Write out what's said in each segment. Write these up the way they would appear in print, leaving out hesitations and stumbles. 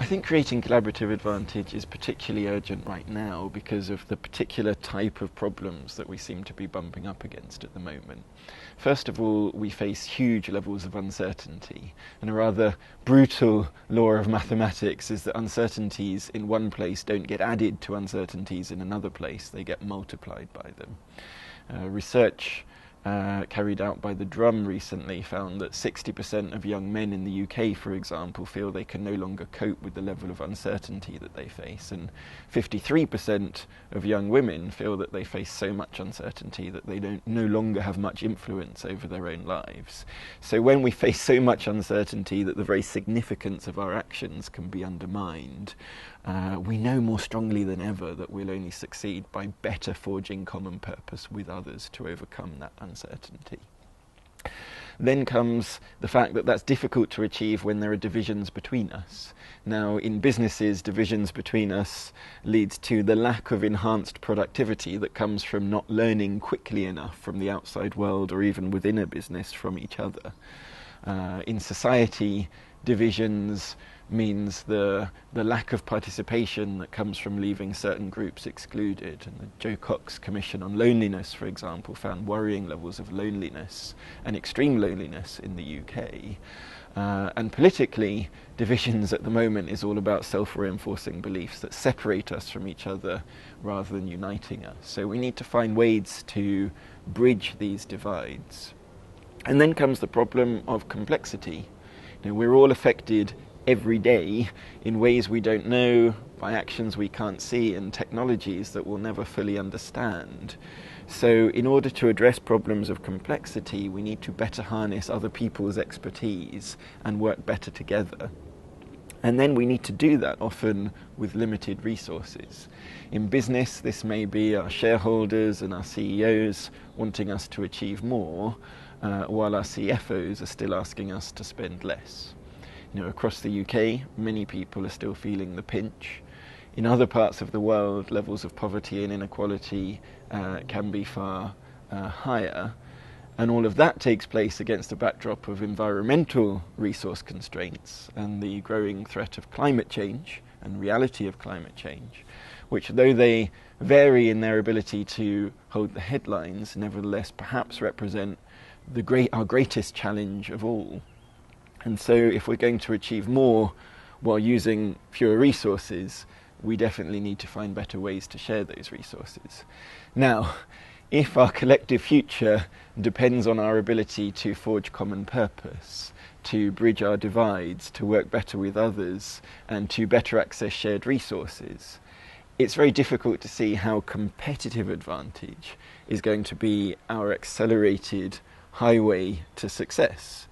think creating collaborative advantage is particularly urgent right now because of the particular type of problems that we seem to be bumping up against at the moment. First of all, we face huge levels of uncertainty, and a rather brutal law of mathematics is that uncertainties in one place don't get added to uncertainties in another place, they get multiplied by them. Research carried out by the Drum recently found that 60% of young men in the UK, for example, feel they can no longer cope with the level of uncertainty that they face, and 53% of young women feel that they face so much uncertainty that they no longer have much influence over their own lives. So when we face so much uncertainty that the very significance of our actions can be undermined, we know more strongly than ever that we'll only succeed by better forging common purpose with others to overcome that uncertainty. Then comes the fact that that's difficult to achieve when there are divisions between us. Now, in businesses, divisions between us leads to the lack of enhanced productivity that comes from not learning quickly enough from the outside world or even within a business from each other. In society, divisions means the lack of participation that comes from leaving certain groups excluded. And the Joe Cox Commission on Loneliness, for example, found worrying levels of loneliness and extreme loneliness in the UK. And politically, divisions at the moment is all about self-reinforcing beliefs that separate us from each other rather than uniting us. So we need to find ways to bridge these divides. And then comes the problem of complexity. You know, we're all affected every day in ways we don't know, by actions we can't see, and technologies that we'll never fully understand. So in order to address problems of complexity, we need to better harness other people's expertise and work better together. And then we need to do that often with limited resources. In business, this may be our shareholders and our CEOs wanting us to achieve more, while our CFOs are still asking us to spend less. You know, across the UK, many people are still feeling the pinch. In other parts of the world, levels of poverty and inequality can be far higher. And all of that takes place against a backdrop of environmental resource constraints and the growing threat of climate change and reality of climate change, which, though they vary in their ability to hold the headlines, nevertheless perhaps represent our greatest challenge of all. And so if we're going to achieve more while using fewer resources, we definitely need to find better ways to share those resources. Now, if our collective future depends on our ability to forge common purpose, to bridge our divides, to work better with others, and to better access shared resources, it's very difficult to see how competitive advantage is going to be our accelerated highway to success.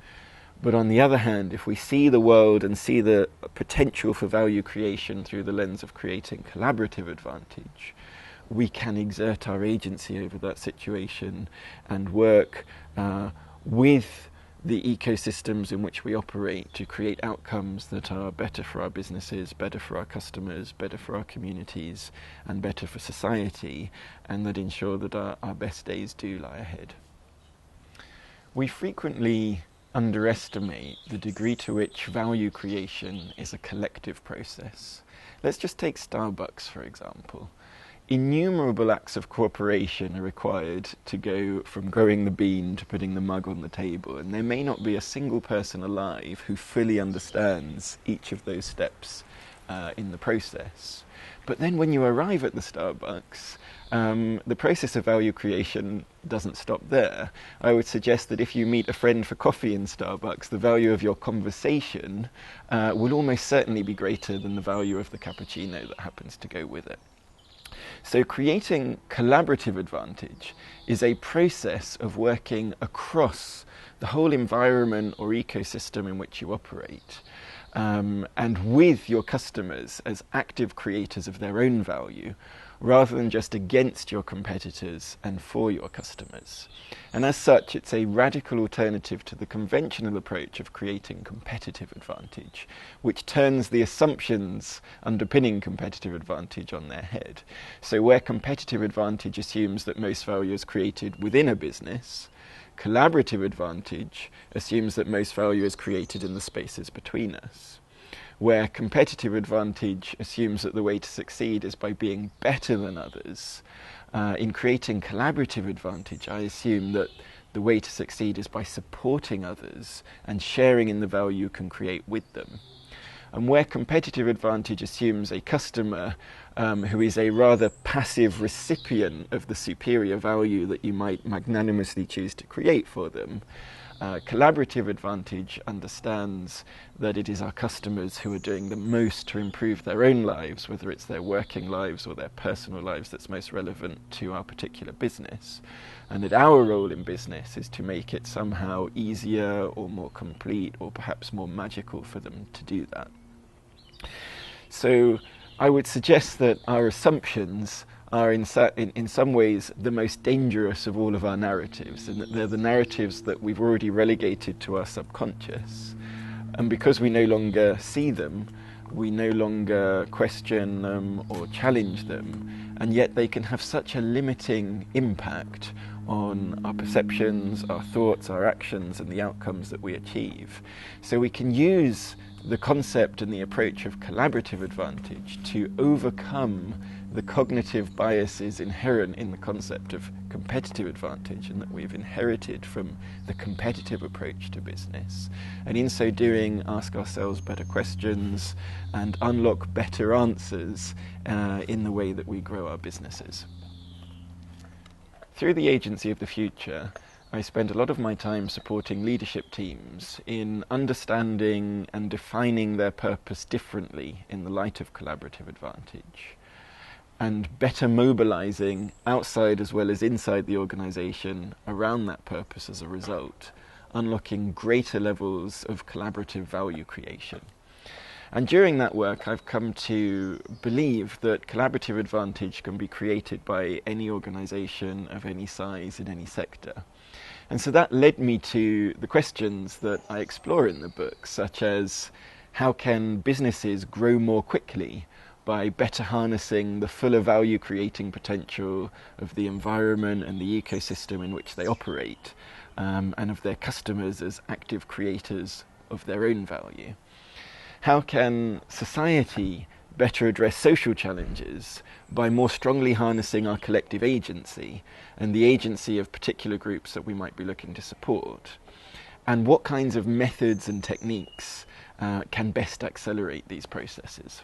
But on the other hand, if we see the world and see the potential for value creation through the lens of creating collaborative advantage, we can exert our agency over that situation and work with the ecosystems in which we operate to create outcomes that are better for our businesses, better for our customers, better for our communities, and better for society, and that ensure that our best days do lie ahead. We frequently underestimate the degree to which value creation is a collective process. Let's just take Starbucks, for example. Innumerable acts of cooperation are required to go from growing the bean to putting the mug on the table, and there may not be a single person alive who fully understands each of those steps in the process. But then when you arrive at the Starbucks, the process of value creation doesn't stop there. I would suggest that if you meet a friend for coffee in Starbucks, the value of your conversation will almost certainly be greater than the value of the cappuccino that happens to go with it. So creating collaborative advantage is a process of working across the whole environment or ecosystem in which you operate, and with your customers as active creators of their own value, rather than just against your competitors and for your customers. And as such, it's a radical alternative to the conventional approach of creating competitive advantage, which turns the assumptions underpinning competitive advantage on their head. So where competitive advantage assumes that most value is created within a business, collaborative advantage assumes that most value is created in the spaces between us. where competitive advantage assumes that the way to succeed is by being better than others. In creating collaborative advantage, I assume that the way to succeed is by supporting others and sharing in the value you can create with them. And where competitive advantage assumes a customer who is a rather passive recipient of the superior value that you might magnanimously choose to create for them, collaborative advantage understands that it is our customers who are doing the most to improve their own lives, whether it's their working lives or their personal lives that's most relevant to our particular business, and that our role in business is to make it somehow easier or more complete or perhaps more magical for them to do that. So I would suggest that our assumptions are in some ways the most dangerous of all of our narratives, and that they're the narratives that we've already relegated to our subconscious. And because we no longer see them, we no longer question them or challenge them, and yet they can have such a limiting impact on our perceptions, our thoughts, our actions, and the outcomes that we achieve. So we can use the concept and the approach of collaborative advantage to overcome the cognitive biases inherent in the concept of competitive advantage and that we've inherited from the competitive approach to business, and in so doing ask ourselves better questions and unlock better answers in the way that we grow our businesses. Through the Agency of the Future, I spend a lot of my time supporting leadership teams in understanding and defining their purpose differently in the light of collaborative advantage, and better mobilizing outside as well as inside the organization around that purpose as a result, unlocking greater levels of collaborative value creation. And during that work, I've come to believe that collaborative advantage can be created by any organization of any size in any sector. And so that led me to the questions that I explore in the book, such as how can businesses grow more quickly by better harnessing the fuller value creating potential of the environment and the ecosystem in which they operate, and of their customers as active creators of their own value. How can society better address social challenges by more strongly harnessing our collective agency and the agency of particular groups that we might be looking to support? And what kinds of methods and techniques can best accelerate these processes?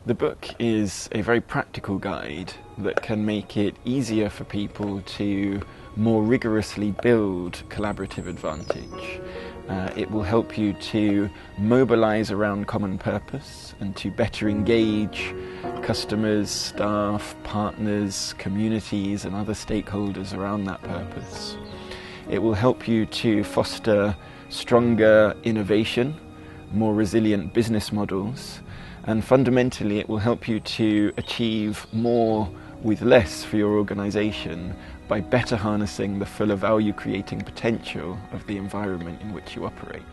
The book is a very practical guide that can make it easier for people to more rigorously build collaborative advantage. It will help you to mobilize around common purpose and to better engage customers, staff, partners, communities, and other stakeholders around that purpose. It will help you to foster stronger innovation, more resilient business models, and fundamentally it will help you to achieve more with less for your organization by better harnessing the fuller value creating potential of the environment in which you operate.